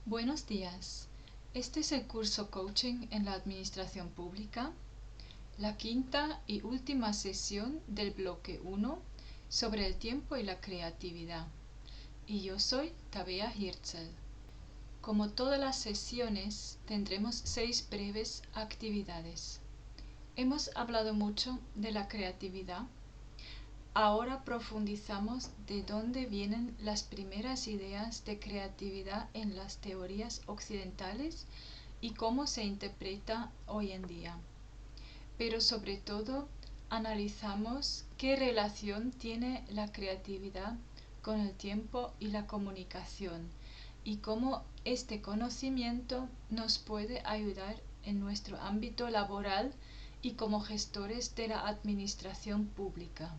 Buenos días. Este es el curso Coaching en la Administración Pública, la quinta y última sesión del bloque 1 sobre el tiempo y la creatividad. Y yo soy Tabea Hirzel. Como todas las sesiones, tendremos 6 breves actividades. Hemos hablado mucho de la creatividad. Ahora profundizamos de dónde vienen las primeras ideas de creatividad en las teorías occidentales y cómo se interpreta hoy en día. Pero sobre todo analizamos qué relación tiene la creatividad con el tiempo y la comunicación y cómo este conocimiento nos puede ayudar en nuestro ámbito laboral y como gestores de la administración pública.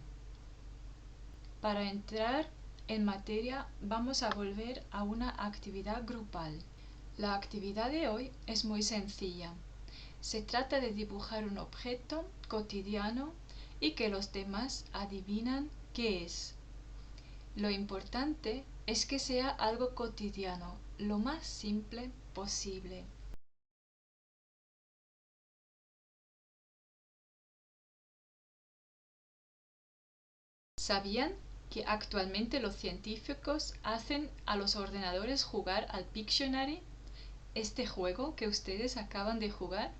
Para entrar en materia vamos a volver a una actividad grupal. La actividad de hoy es muy sencilla. Se trata de dibujar un objeto cotidiano y que los demás adivinan qué es. Lo importante es que sea algo cotidiano, lo más simple posible. ¿Sabían que actualmente los científicos hacen a los ordenadores jugar al Pictionary? Este juego que ustedes acaban de jugar,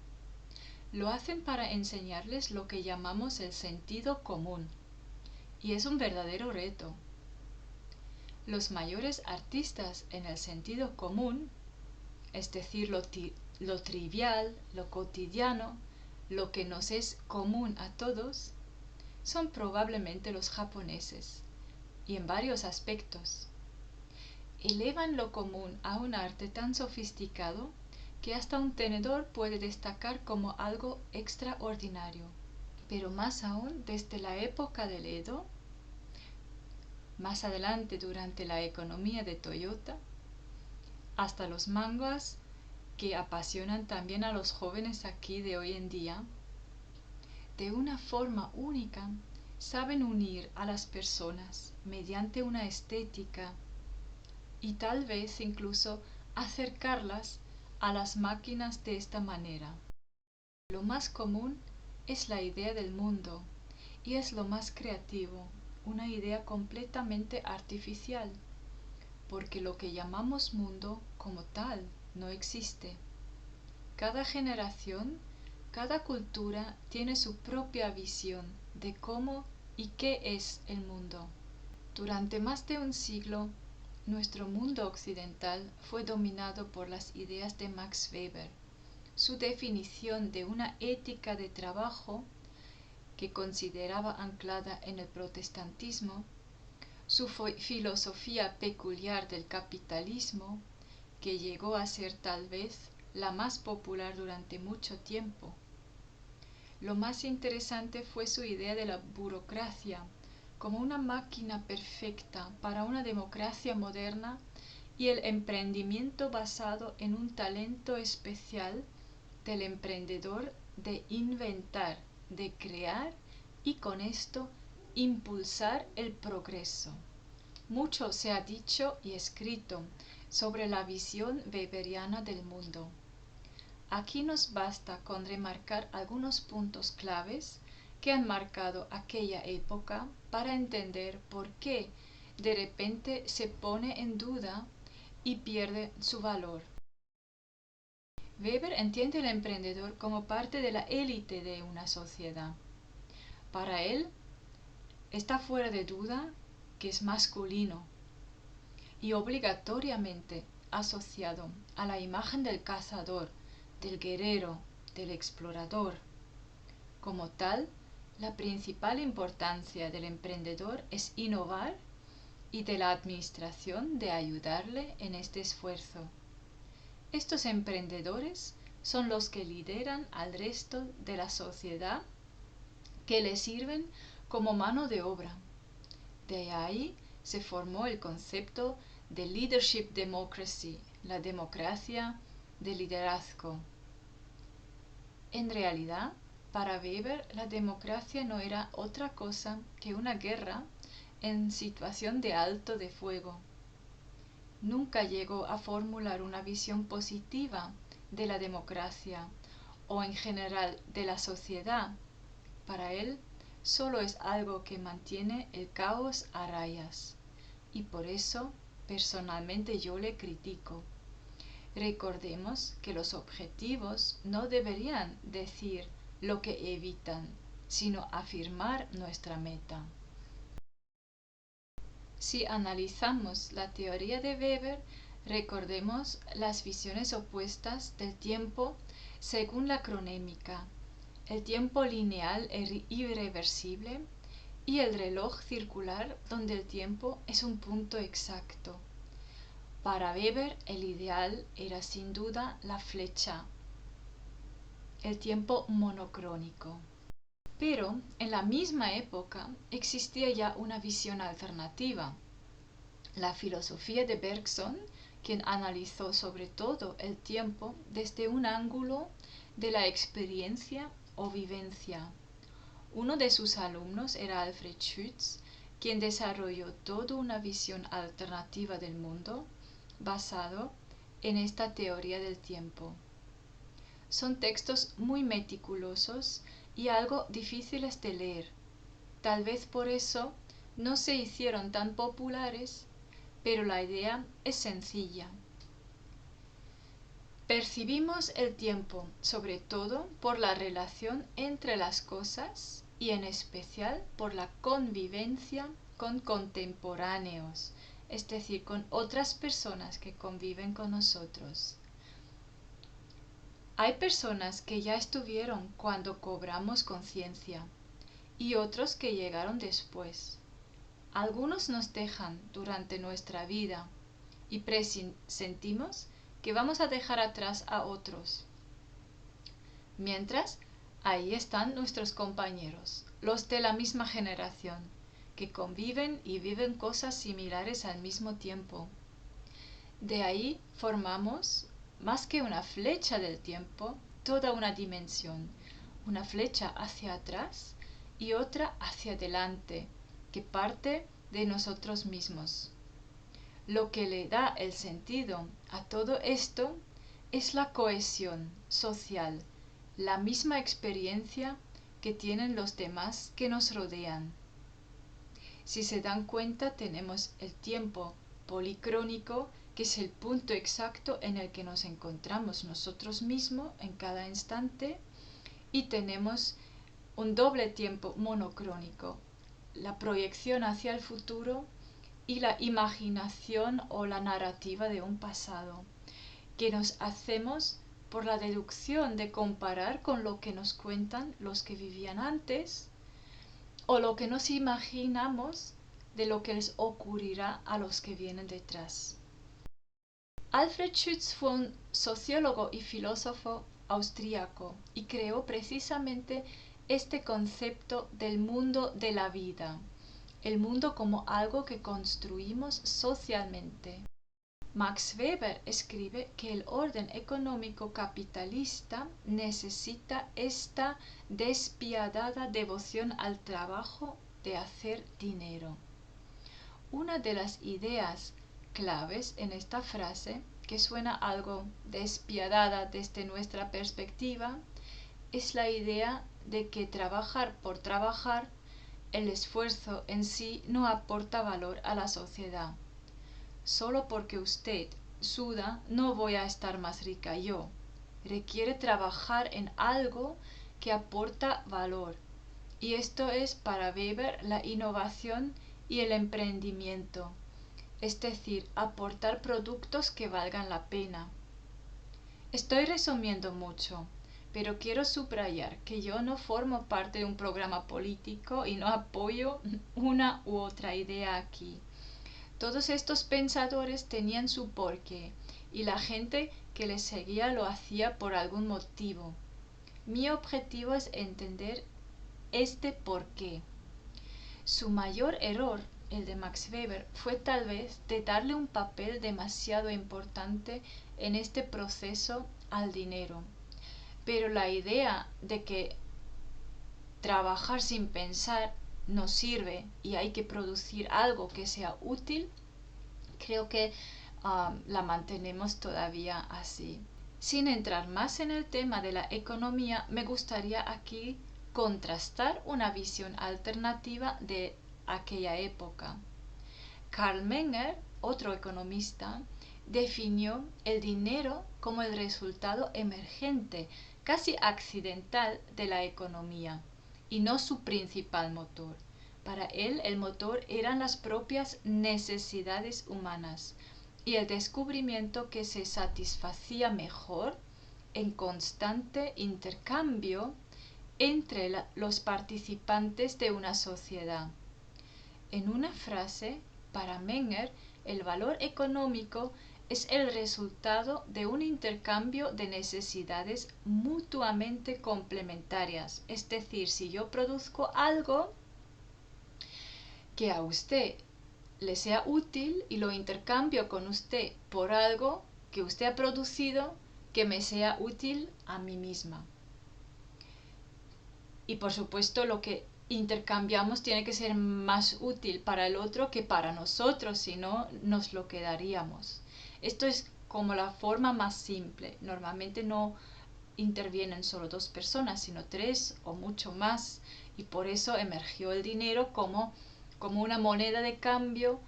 lo hacen para enseñarles lo que llamamos el sentido común. Y es un verdadero reto. Los mayores artistas en el sentido común, es decir, lo trivial, lo cotidiano, lo que nos es común a todos, son probablemente los japoneses, y en varios aspectos. Elevan lo común a un arte tan sofisticado que hasta un tenedor puede destacar como algo extraordinario. Pero más aún desde la época del Edo, más adelante durante la economía de Toyota, hasta los mangas que apasionan también a los jóvenes aquí de hoy en día, de una forma única saben unir a las personas mediante una estética y tal vez incluso acercarlas a las máquinas de esta manera. Lo más común es la idea del mundo y es lo más creativo, una idea completamente artificial, porque lo que llamamos mundo como tal no existe. Cada generación, cada cultura tiene su propia visión de cómo y qué es el mundo. Durante más de un siglo, nuestro mundo occidental fue dominado por las ideas de Max Weber. Su definición de una ética de trabajo que consideraba anclada en el protestantismo, su filosofía peculiar del capitalismo, que llegó a ser tal vez la más popular durante mucho tiempo. Lo más interesante fue su idea de la burocracia como una máquina perfecta para una democracia moderna y el emprendimiento basado en un talento especial del emprendedor de inventar, de crear y con esto impulsar el progreso. Mucho se ha dicho y escrito sobre la visión weberiana del mundo. Aquí nos basta con remarcar algunos puntos claves que han marcado aquella época para entender por qué de repente se pone en duda y pierde su valor. Weber entiende al emprendedor como parte de la élite de una sociedad. Para él, está fuera de duda que es masculino y obligatoriamente asociado a la imagen del cazador, del guerrero, del explorador. Como tal, la principal importancia del emprendedor es innovar y de la administración de ayudarle en este esfuerzo. Estos emprendedores son los que lideran al resto de la sociedad, que le sirven como mano de obra. De ahí se formó el concepto de Leadership Democracy, la democracia de liderazgo. En realidad, para Weber, la democracia no era otra cosa que una guerra en situación de alto de fuego. nunca llegó a formular una visión positiva de la democracia o en general de la sociedad. Para él, solo es algo que mantiene el caos a rayas. Y por eso, personalmente yo le critico. Recordemos que los objetivos no deberían decir lo que evitan, sino afirmar nuestra meta. Si analizamos la teoría de Weber, recordemos las visiones opuestas del tiempo según la cronémica, el tiempo lineal e irreversible y el reloj circular donde el tiempo es un punto exacto. Para Weber el ideal era sin duda la flecha, el tiempo monocrónico. Pero en la misma época existía ya una visión alternativa, la filosofía de Bergson, quien analizó sobre todo el tiempo desde un ángulo de la experiencia o vivencia. Uno de sus alumnos era Alfred Schütz, quien desarrolló toda una visión alternativa del mundo basado en esta teoría del tiempo. Son textos muy meticulosos y algo difíciles de leer. Tal vez por eso no se hicieron tan populares, pero la idea es sencilla. Percibimos el tiempo sobre todo por la relación entre las cosas y en especial por la convivencia con contemporáneos, es decir, con otras personas que conviven con nosotros. Hay personas que ya estuvieron cuando cobramos conciencia y otros que llegaron después. Algunos nos dejan durante nuestra vida y presentimos que vamos a dejar atrás a otros. Mientras, ahí están nuestros compañeros, los de la misma generación, que conviven y viven cosas similares al mismo tiempo. De ahí formamos, más que una flecha del tiempo, toda una dimensión, una flecha hacia atrás y otra hacia adelante, que parte de nosotros mismos. Lo que le da el sentido a todo esto es la cohesión social, la misma experiencia que tienen los demás que nos rodean. Si se dan cuenta, tenemos el tiempo policrónico, que es el punto exacto en el que nos encontramos nosotros mismos en cada instante, y tenemos un doble tiempo monocrónico, la proyección hacia el futuro y la imaginación o la narrativa de un pasado, que nos hacemos por la deducción de comparar con lo que nos cuentan los que vivían antes o lo que nos imaginamos de lo que les ocurrirá a los que vienen detrás. Alfred Schütz fue un sociólogo y filósofo austríaco y creó precisamente este concepto del mundo de la vida, el mundo como algo que construimos socialmente. Max Weber escribe que el orden económico capitalista necesita esta despiadada devoción al trabajo de hacer dinero. Una de las ideas claves en esta frase, que suena algo despiadada desde nuestra perspectiva, es la idea de que trabajar por trabajar, el esfuerzo en sí no aporta valor a la sociedad. Solo porque usted suda no voy a estar más rica yo. Requiere trabajar en algo que aporta valor. Y esto es para Weber la innovación y el emprendimiento, es decir, aportar productos que valgan la pena. Estoy resumiendo mucho, pero quiero subrayar que yo no formo parte de un programa político y no apoyo una u otra idea aquí. Todos estos pensadores tenían su porqué y la gente que les seguía lo hacía por algún motivo. Mi objetivo es entender este porqué. Su mayor error, el de Max Weber, fue tal vez de darle un papel demasiado importante en este proceso al dinero. Pero la idea de que trabajar sin pensar no sirve y hay que producir algo que sea útil, creo que la mantenemos todavía así. Sin entrar más en el tema de la economía, me gustaría aquí contrastar una visión alternativa de aquella época. Karl Menger, otro economista, definió el dinero como el resultado emergente, casi accidental de la economía, y no su principal motor. Para él, el motor eran las propias necesidades humanas y el descubrimiento que se satisfacía mejor en constante intercambio entre los participantes de una sociedad. En una frase, para Menger, el valor económico es el resultado de un intercambio de necesidades mutuamente complementarias. Es decir, si yo produzco algo que a usted le sea útil y lo intercambio con usted por algo que usted ha producido que me sea útil a mí misma. Y por supuesto lo que intercambiamos tiene que ser más útil para el otro que para nosotros, si no nos lo quedaríamos. Esto es como la forma más simple. Normalmente no intervienen solo dos personas, sino tres o mucho más. Y por eso emergió el dinero como una moneda de cambio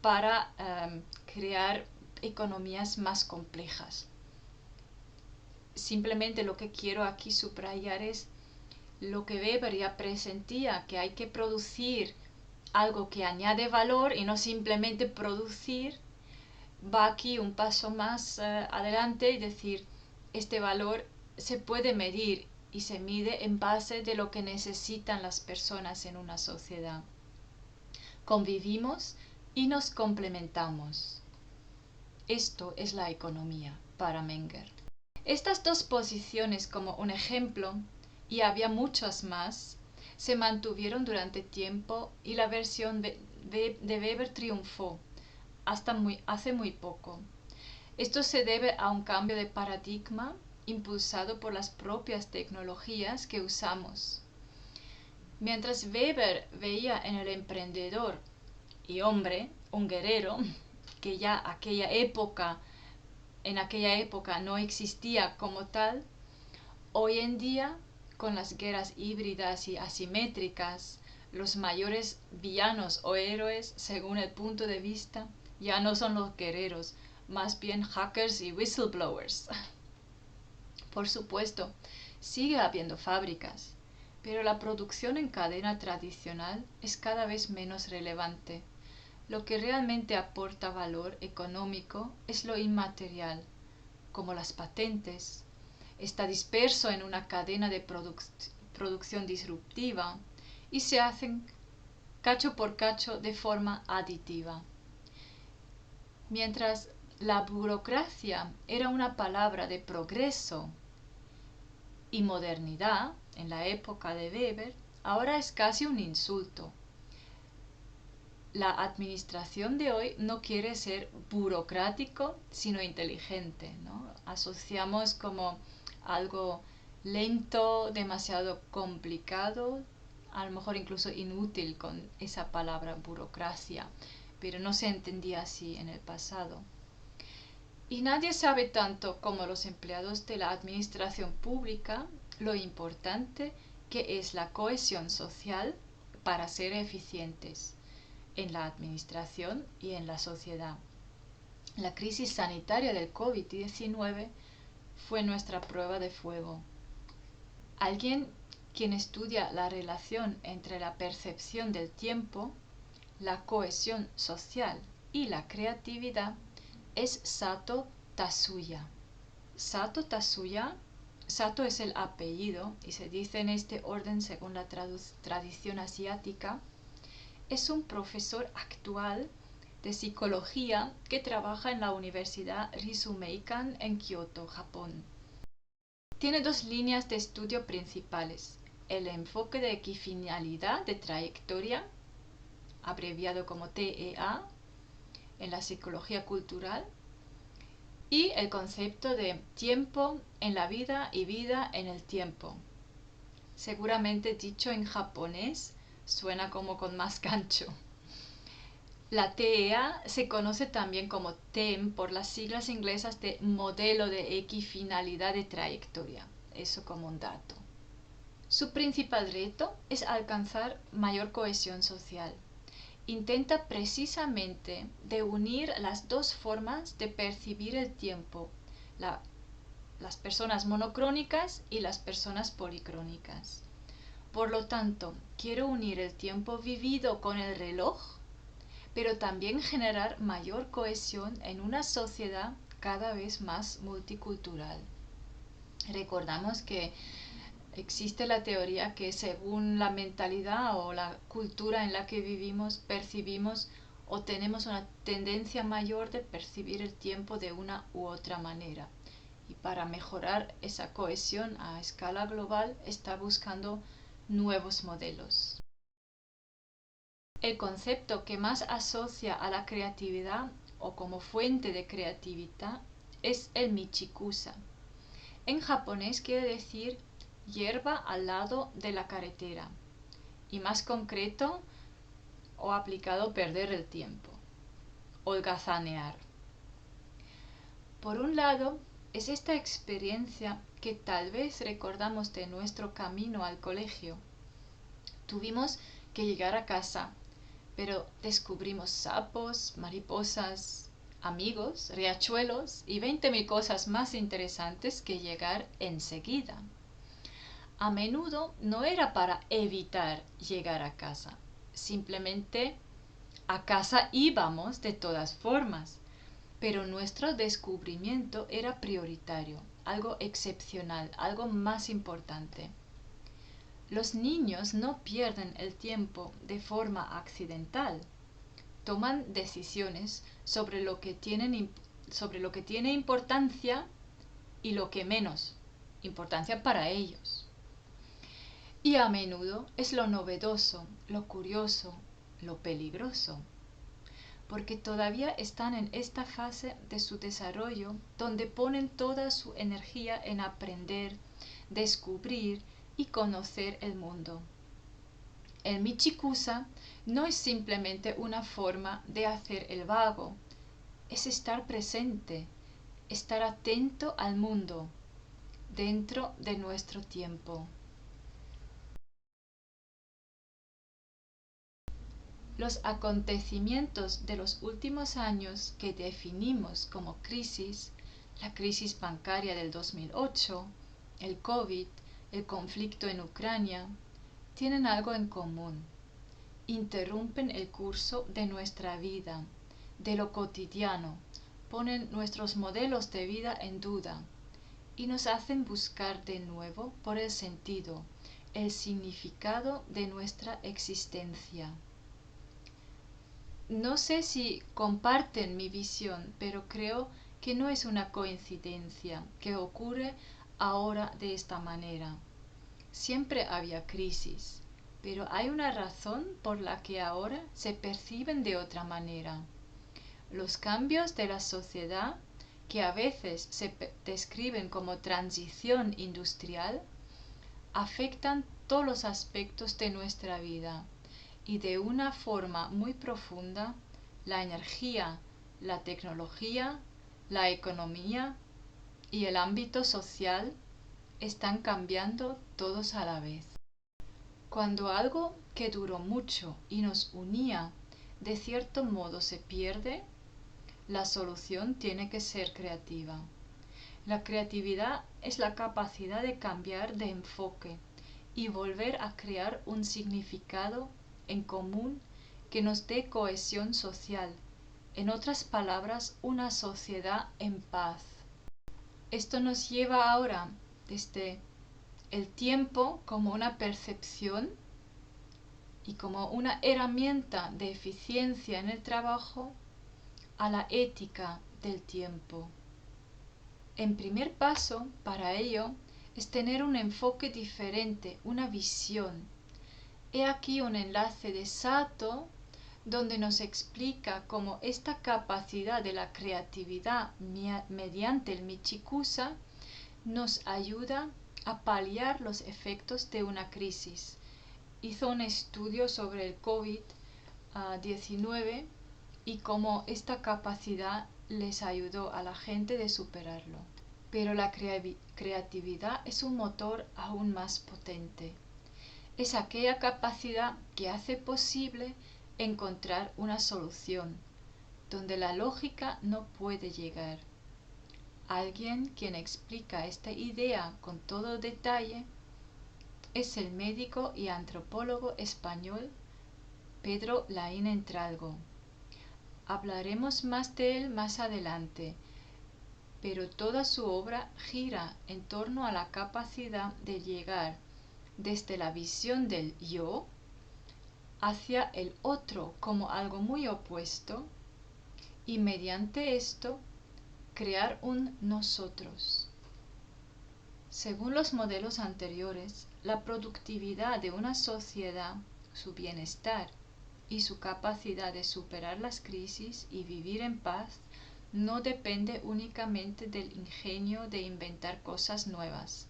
para crear economías más complejas. Simplemente lo que quiero aquí subrayar es lo que Weber ya presentía, que hay que producir algo que añade valor y no simplemente producir. Va aquí un paso más adelante y decir, este valor se puede medir y se mide en base de lo que necesitan las personas en una sociedad. Convivimos y nos complementamos. Esto es la economía para Menger. Estas dos posiciones como un ejemplo, y había muchas más, se mantuvieron durante tiempo y la versión de Weber triunfó hasta hace muy poco. Esto se debe a un cambio de paradigma impulsado por las propias tecnologías que usamos. Mientras Weber veía en el emprendedor y hombre un guerrero, que ya en aquella época no existía como tal, hoy en día, con las guerras híbridas y asimétricas, los mayores villanos o héroes, según el punto de vista, ya no son los guerreros, más bien hackers y whistleblowers. Por supuesto, sigue habiendo fábricas, pero la producción en cadena tradicional es cada vez menos relevante. Lo que realmente aporta valor económico es lo inmaterial, como las patentes. Está disperso en una cadena de producción disruptiva y se hacen cacho por cacho de forma aditiva. Mientras la burocracia era una palabra de progreso y modernidad en la época de Weber, ahora es casi un insulto. La administración de hoy no quiere ser burocrático, sino inteligente, ¿no? Asociamos como algo lento, demasiado complicado, a lo mejor incluso inútil con esa palabra burocracia, pero no se entendía así en el pasado. Y nadie sabe tanto como los empleados de la administración pública lo importante que es la cohesión social para ser eficientes en la administración y en la sociedad. La crisis sanitaria del COVID-19 fue nuestra prueba de fuego. Alguien quien estudia la relación entre la percepción del tiempo, la cohesión social y la creatividad es Sato Tasuya. Sato Tasuya, Sato es el apellido y se dice en este orden según la tradición asiática. Es un profesor actual de psicología que trabaja en la Universidad Ritsumeikan en Kioto, Japón. Tiene dos líneas de estudio principales: el enfoque de equifinalidad de trayectoria, abreviado como TEA, en la psicología cultural, y el concepto de tiempo en la vida y vida en el tiempo. Seguramente dicho en japonés suena como con más gancho. La TEA se conoce también como TEM por las siglas inglesas de Modelo de Equifinalidad de Trayectoria. Eso como un dato. Su principal reto es alcanzar mayor cohesión social. Intenta precisamente de unir las dos formas de percibir el tiempo, las personas monocrónicas y las personas policrónicas. Por lo tanto, quiero unir el tiempo vivido con el reloj, pero también generar mayor cohesión en una sociedad cada vez más multicultural. Recordamos que existe la teoría que según la mentalidad o la cultura en la que vivimos, percibimos o tenemos una tendencia mayor de percibir el tiempo de una u otra manera. Y para mejorar esa cohesión a escala global está buscando nuevos modelos. El concepto que más asocia a la creatividad o como fuente de creatividad es el michikusa. En japonés quiere decir hierba al lado de la carretera y más concreto o aplicado perder el tiempo, holgazanear. Por un lado, es esta experiencia que tal vez recordamos de nuestro camino al colegio. Tuvimos que llegar a casa, pero descubrimos sapos, mariposas, amigos, riachuelos y 20.000 cosas más interesantes que llegar enseguida. A menudo no era para evitar llegar a casa, simplemente a casa íbamos de todas formas, pero nuestro descubrimiento era prioritario, algo excepcional, algo más importante. Los niños no pierden el tiempo de forma accidental, toman decisiones sobre lo que tiene importancia y lo que menos importancia para ellos. Y a menudo es lo novedoso, lo curioso, lo peligroso, porque todavía están en esta fase de su desarrollo donde ponen toda su energía en aprender, descubrir y conocer el mundo. El michikusa no es simplemente una forma de hacer el vago, es estar presente, estar atento al mundo dentro de nuestro tiempo. Los acontecimientos de los últimos años que definimos como crisis, la crisis bancaria del 2008, el COVID, el conflicto en Ucrania, tienen algo en común. Interrumpen el curso de nuestra vida, de lo cotidiano, ponen nuestros modelos de vida en duda y nos hacen buscar de nuevo por el sentido, el significado de nuestra existencia. No sé si comparten mi visión, pero creo que no es una coincidencia que ocurre ahora de esta manera. Siempre había crisis, pero hay una razón por la que ahora se perciben de otra manera. Los cambios de la sociedad, que a veces se describen como transición industrial, afectan todos los aspectos de nuestra vida y de una forma muy profunda la energía, la tecnología, la economía y el ámbito social están cambiando todos a la vez. Cuando algo que duró mucho y nos unía de cierto modo se pierde, la solución tiene que ser creativa. La creatividad es la capacidad de cambiar de enfoque y volver a crear un significado en común que nos dé cohesión social, en otras palabras, una sociedad en paz. Esto nos lleva ahora desde el tiempo como una percepción y como una herramienta de eficiencia en el trabajo a la ética del tiempo. El primer paso para ello es tener un enfoque diferente, una visión. He aquí un enlace de Sato donde nos explica cómo esta capacidad de la creatividad mediante el Michikusa nos ayuda a paliar los efectos de una crisis. Hizo un estudio sobre el COVID-19 y cómo esta capacidad les ayudó a la gente de superarlo. Pero la creatividad es un motor aún más potente. Es aquella capacidad que hace posible encontrar una solución donde la lógica no puede llegar. Alguien quien explica esta idea con todo detalle es el médico y antropólogo español Pedro Laín Entralgo. Hablaremos más de él más adelante, pero toda su obra gira en torno a la capacidad de llegar desde la visión del yo hacia el otro como algo muy opuesto y mediante esto crear un nosotros. Según los modelos anteriores, la productividad de una sociedad, su bienestar y su capacidad de superar las crisis y vivir en paz no depende únicamente del ingenio de inventar cosas nuevas,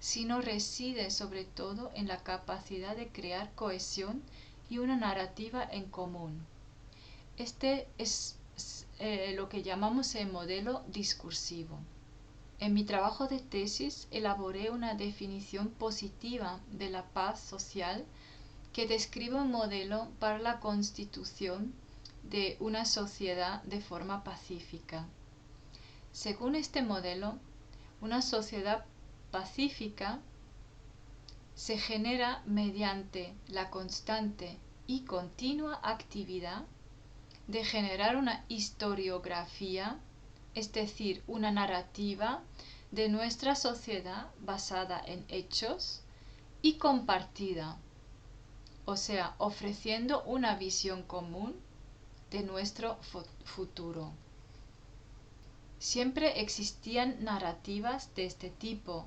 sino reside sobre todo en la capacidad de crear cohesión y una narrativa en común. Este es lo que llamamos el modelo discursivo. En mi trabajo de tesis elaboré una definición positiva de la paz social que describe un modelo para la constitución de una sociedad de forma pacífica. Según este modelo, una sociedad pacífica se genera mediante la constante y continua actividad de generar una historiografía, es decir, una narrativa de nuestra sociedad basada en hechos y compartida, o sea, ofreciendo una visión común de nuestro futuro. Siempre existían narrativas de este tipo,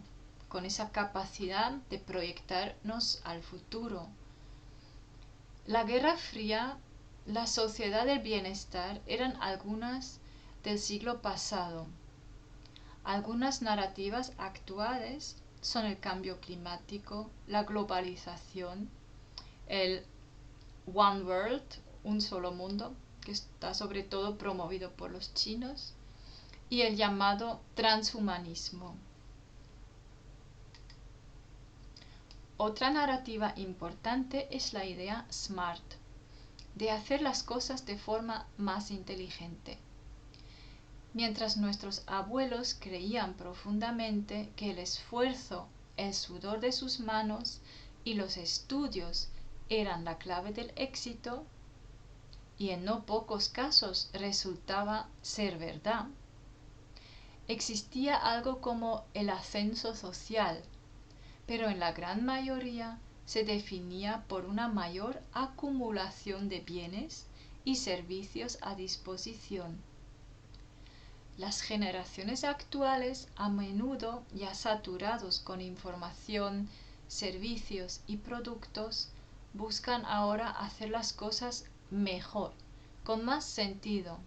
con esa capacidad de proyectarnos al futuro. La Guerra Fría, la sociedad del bienestar eran algunas del siglo pasado. Algunas narrativas actuales son el cambio climático, la globalización, el One World, un solo mundo, que está sobre todo promovido por los chinos, y el llamado transhumanismo. Otra narrativa importante es la idea SMART, de hacer las cosas de forma más inteligente. Mientras nuestros abuelos creían profundamente que el esfuerzo, el sudor de sus manos y los estudios eran la clave del éxito, y en no pocos casos resultaba ser verdad, existía algo como el ascenso social, pero en la gran mayoría se definía por una mayor acumulación de bienes y servicios a disposición. Las generaciones actuales, a menudo ya saturados con información, servicios y productos, buscan ahora hacer las cosas mejor, con más sentido,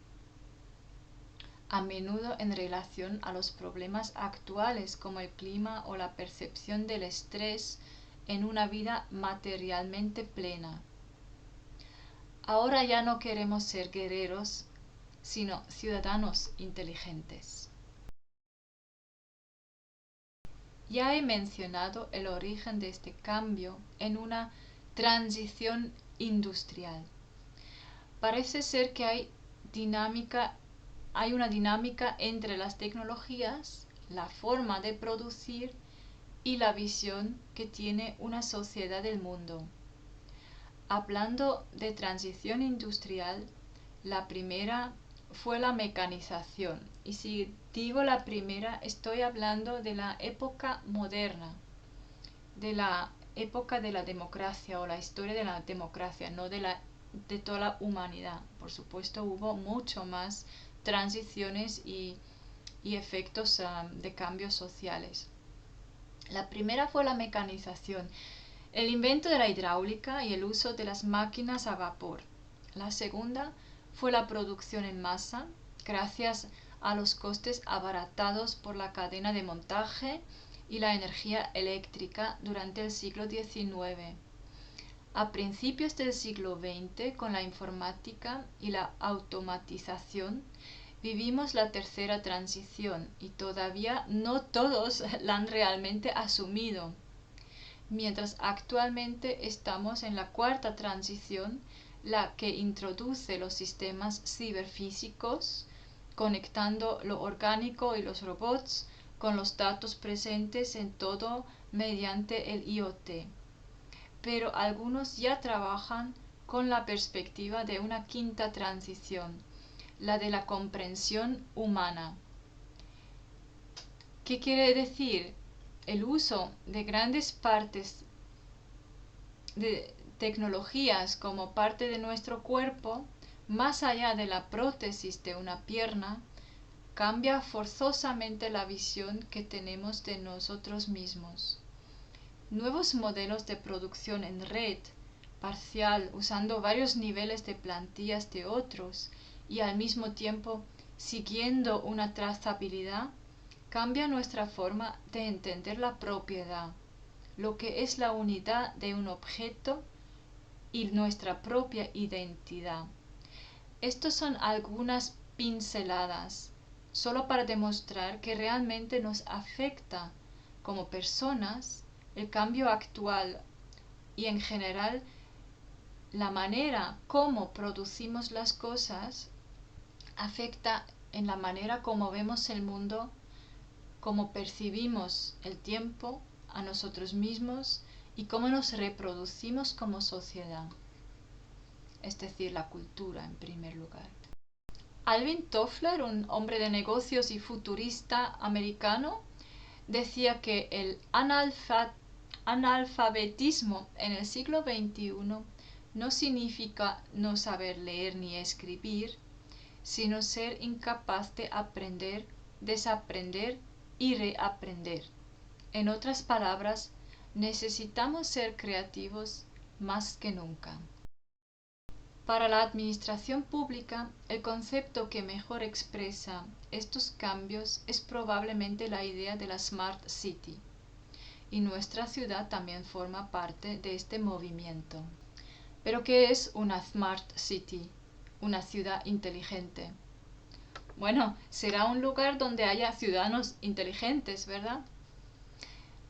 a menudo en relación a los problemas actuales como el clima o la percepción del estrés en una vida materialmente plena. Ahora ya no queremos ser guerreros, sino ciudadanos inteligentes. Ya he mencionado el origen de este cambio en una transición industrial. Parece ser que hay una dinámica entre las tecnologías, la forma de producir y la visión que tiene una sociedad del mundo. Hablando de transición industrial, la primera fue la mecanización. Y si digo la primera, estoy hablando de la época moderna, de la época de la democracia o la historia de la democracia, no de toda la humanidad. Por supuesto, hubo mucho más transiciones y efectos de cambios sociales. La primera fue la mecanización, el invento de la hidráulica y el uso de las máquinas a vapor. La segunda fue la producción en masa, gracias a los costes abaratados por la cadena de montaje y la energía eléctrica durante el siglo XIX. A principios del siglo XX, con la informática y la automatización, vivimos la tercera transición y todavía no todos la han realmente asumido, mientras actualmente estamos en la cuarta transición, la que introduce los sistemas ciberfísicos, conectando lo orgánico y los robots con los datos presentes en todo mediante el IoT. Pero algunos ya trabajan con la perspectiva de una quinta transición, la de la comprensión humana. ¿Qué quiere decir? El uso de grandes partes de tecnologías como parte de nuestro cuerpo, más allá de la prótesis de una pierna, cambia forzosamente la visión que tenemos de nosotros mismos. Nuevos modelos de producción en red, parcial, usando varios niveles de plantillas de otros y al mismo tiempo siguiendo una trazabilidad, cambia nuestra forma de entender la propiedad, lo que es la unidad de un objeto y nuestra propia identidad. Estos son algunas pinceladas, solo para demostrar que realmente nos afecta como personas el cambio actual y en general la manera como producimos las cosas afecta en la manera como vemos el mundo, cómo percibimos el tiempo, a nosotros mismos y cómo nos reproducimos como sociedad, es decir, la cultura en primer lugar. Alvin Toffler, un hombre de negocios y futurista americano, decía que el analfabetismo en el siglo XXI no significa no saber leer ni escribir, sino ser incapaz de aprender, desaprender y reaprender. En otras palabras, necesitamos ser creativos más que nunca. Para la administración pública, el concepto que mejor expresa estos cambios es probablemente la idea de la Smart City, y nuestra ciudad también forma parte de este movimiento. ¿Pero qué es una Smart City? Una ciudad inteligente. Bueno, será un lugar donde haya ciudadanos inteligentes, ¿verdad?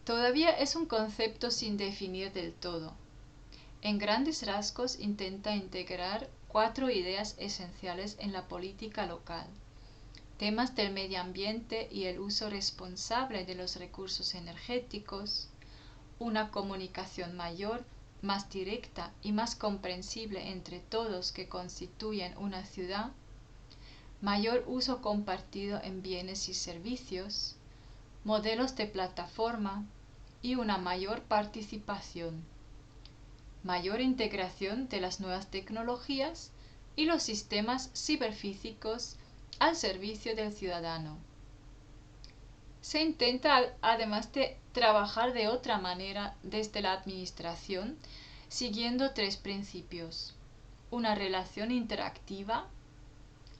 Todavía es un concepto sin definir del todo. En grandes rasgos intenta integrar 4 ideas esenciales en la política local: temas del medio ambiente y el uso responsable de los recursos energéticos, una comunicación mayor, más directa y más comprensible entre todos que constituyen una ciudad, mayor uso compartido en bienes y servicios, modelos de plataforma y una mayor participación, mayor integración de las nuevas tecnologías y los sistemas ciberfísicos al servicio del ciudadano. Se intenta, además de trabajar de otra manera desde la administración, siguiendo 3 principios: una relación interactiva,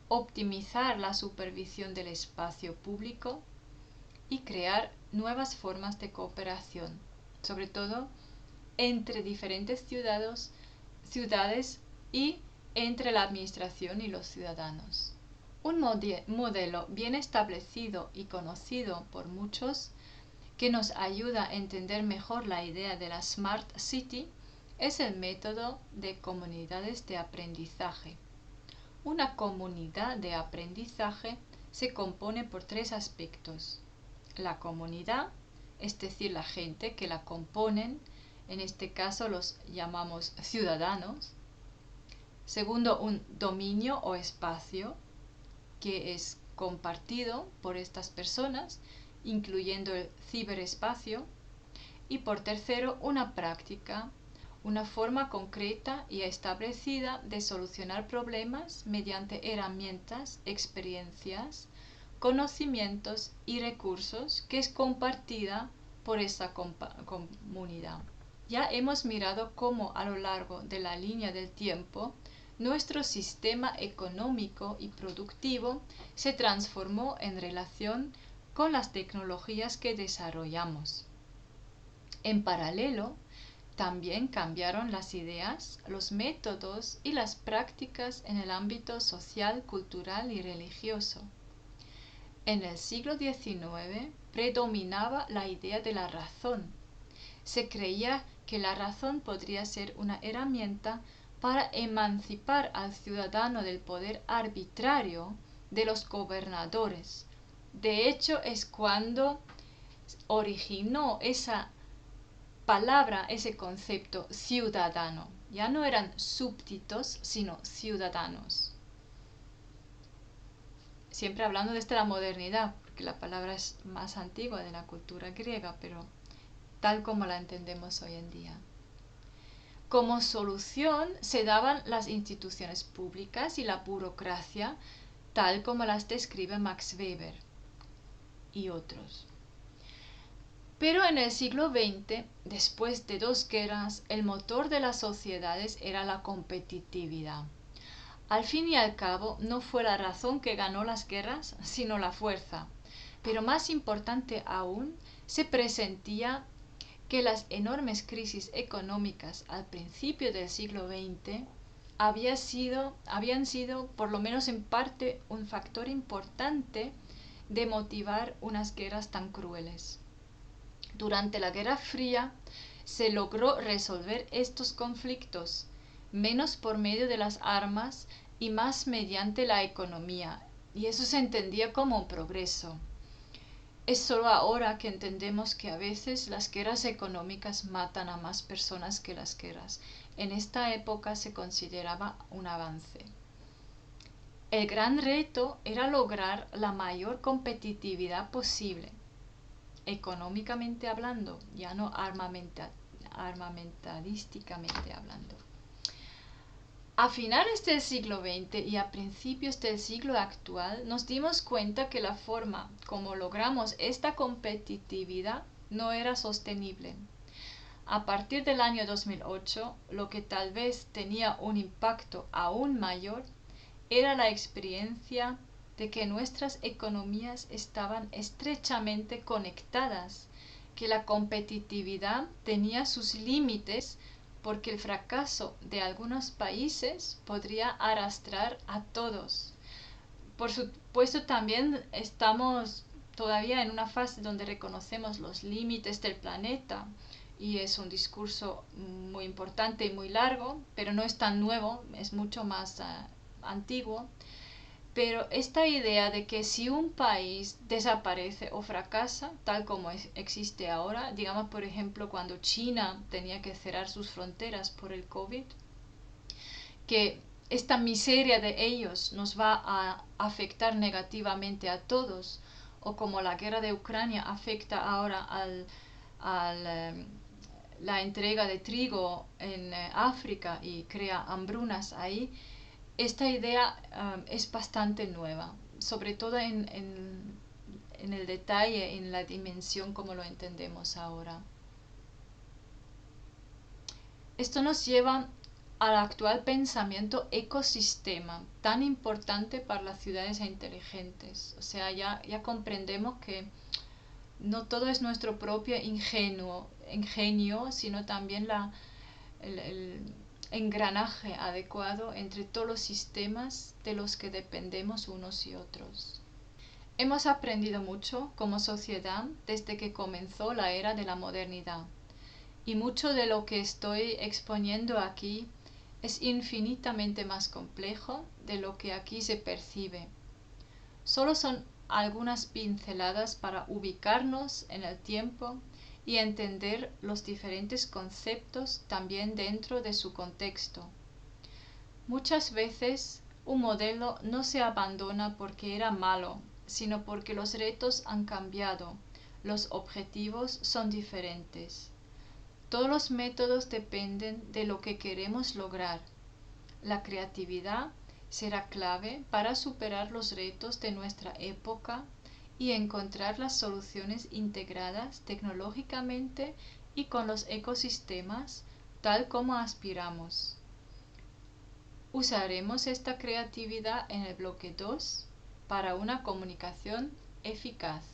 optimizar la supervisión del espacio público y crear nuevas formas de cooperación, sobre todo entre diferentes ciudades y entre la administración y los ciudadanos. Un modelo bien establecido y conocido por muchos que nos ayuda a entender mejor la idea de la Smart City es el método de comunidades de aprendizaje. Una comunidad de aprendizaje se compone por 3 aspectos: la comunidad, es decir, la gente que la componen, en este caso los llamamos ciudadanos. Segundo, un dominio o espacio que es compartido por estas personas, incluyendo el ciberespacio. Y por tercero, una práctica, una forma concreta y establecida de solucionar problemas mediante herramientas, experiencias, conocimientos y recursos que es compartida por esa comunidad. Ya hemos mirado cómo a lo largo de la línea del tiempo nuestro sistema económico y productivo se transformó en relación con las tecnologías que desarrollamos. En paralelo, También cambiaron las ideas, los métodos y las prácticas en el ámbito social, cultural y religioso. En el siglo XIX predominaba la idea de la razón. Se creía que la razón podría ser una herramienta para emancipar al ciudadano del poder arbitrario de los gobernadores. De hecho, es cuando originó esa palabra, ese concepto ciudadano. Ya no eran súbditos, sino ciudadanos. Siempre hablando desde la modernidad, porque la palabra es más antigua de la cultura griega, pero tal como la entendemos hoy en día. Como solución se daban las instituciones públicas y la burocracia, tal como las describe Max Weber y otros. Pero en el siglo XX, después de 2 guerras, el motor de las sociedades era la competitividad. Al fin y al cabo, no fue la razón que ganó las guerras, sino la fuerza. Pero más importante aún, se presentía que las enormes crisis económicas al principio del siglo XX habían sido, por lo menos en parte, un factor importante de motivar unas guerras tan crueles. Durante la Guerra Fría se logró resolver estos conflictos, menos por medio de las armas y más mediante la economía, y eso se entendía como un progreso. Es solo ahora que entendemos que a veces las guerras económicas matan a más personas que las guerras. En esta época se consideraba un avance. El gran reto era lograr la mayor competitividad posible, económicamente hablando, ya no armamentadísticamente hablando. A finales del siglo XX y a principios del siglo actual nos dimos cuenta que la forma como logramos esta competitividad no era sostenible. A partir del año 2008, lo que tal vez tenía un impacto aún mayor era la experiencia de que nuestras economías estaban estrechamente conectadas, que la competitividad tenía sus límites porque el fracaso de algunos países podría arrastrar a todos. Por supuesto, también estamos todavía en una fase donde reconocemos los límites del planeta y es un discurso muy importante y muy largo, pero no es tan nuevo, es mucho más antiguo. Pero esta idea de que si un país desaparece o fracasa, tal como existe ahora, digamos por ejemplo cuando China tenía que cerrar sus fronteras por el COVID, que esta miseria de ellos nos va a afectar negativamente a todos, o como la guerra de Ucrania afecta ahora la entrega de trigo en África y crea hambrunas ahí. Esta idea es bastante nueva, sobre todo en el detalle, en la dimensión como lo entendemos ahora. Esto nos lleva al actual pensamiento ecosistema, tan importante para las ciudades inteligentes. O sea, ya comprendemos que no todo es nuestro propio ingenio, sino también el engranaje adecuado entre todos los sistemas de los que dependemos unos y otros. Hemos aprendido mucho como sociedad desde que comenzó la era de la modernidad, y mucho de lo que estoy exponiendo aquí es infinitamente más complejo de lo que aquí se percibe. Solo son algunas pinceladas para ubicarnos en el tiempo y entender los diferentes conceptos también dentro de su contexto. Muchas veces un modelo no se abandona porque era malo, sino porque los retos han cambiado, los objetivos son diferentes. Todos los métodos dependen de lo que queremos lograr. La creatividad será clave para superar los retos de nuestra época y encontrar las soluciones integradas tecnológicamente y con los ecosistemas tal como aspiramos. Usaremos esta creatividad en el bloque 2 para una comunicación eficaz.